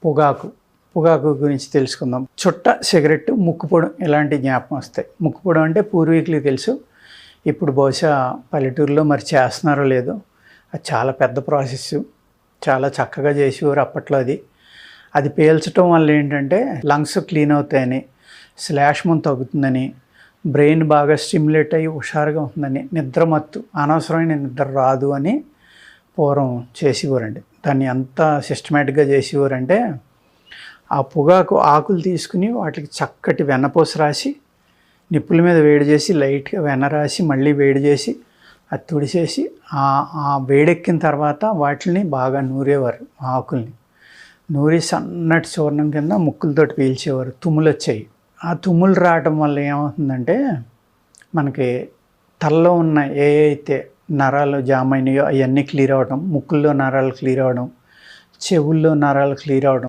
పొగాకు గురించి తెలుసుకుందాం. చుట్ట, సిగరెట్, ముక్కుపొడం ఇలాంటి జ్ఞాపకం వస్తాయి. ముక్కుపొడం అంటే పూర్వీకులకు తెలుసు. ఇప్పుడు బహుశా పల్లెటూరులో మరి చేస్తున్నారో లేదో. అది చాలా పెద్ద ప్రాసెస్, చాలా చక్కగా చేసేవారు అప్పట్లో. అది పీల్చడం వల్ల ఏంటంటే లంగ్స్ క్లీన్ అవుతాయని, శ్లేష్మం తగ్గుతుందని, బ్రెయిన్ బాగా స్టిమ్యులేట్ అయ్యి హుషారుగా ఉంటుందని, నిద్రమత్తు, అనవసరమైన నిద్ర రాదు అని పూర్వం చేసేవారండి. దాన్ని ఎంత సిస్టమేటిక్గా చేసేవారంటే ఆ పొగాకు ఆకులు తీసుకుని వాటికి చక్కటి వెన్నపూస రాసి, నిప్పుల మీద వేడి చేసి లైట్గా వెన్న రాసి మళ్ళీ వేడి చేసి అది తుడిసేసి ఆ వేడెక్కిన తర్వాత వాటిని బాగా నూరేవారు. ఆకుల్ని నూరి సన్నటి చూర్ణం కింద ముక్కులతోటి పీల్చేవారు. తుమ్ములు వచ్చాయి. ఆ తుమ్ములు రావటం వల్ల ఏమవుతుందంటే మనకి తలలో ఉన్న ఏ అయితే నరాలు జామ్ అయినాయో అవన్నీ క్లియర్ అవ్వడం, ముక్కుల్లో నరాలు క్లియర్ అవ్వడం, చెవుల్లో నరాలు క్లియర్ అవ్వడం,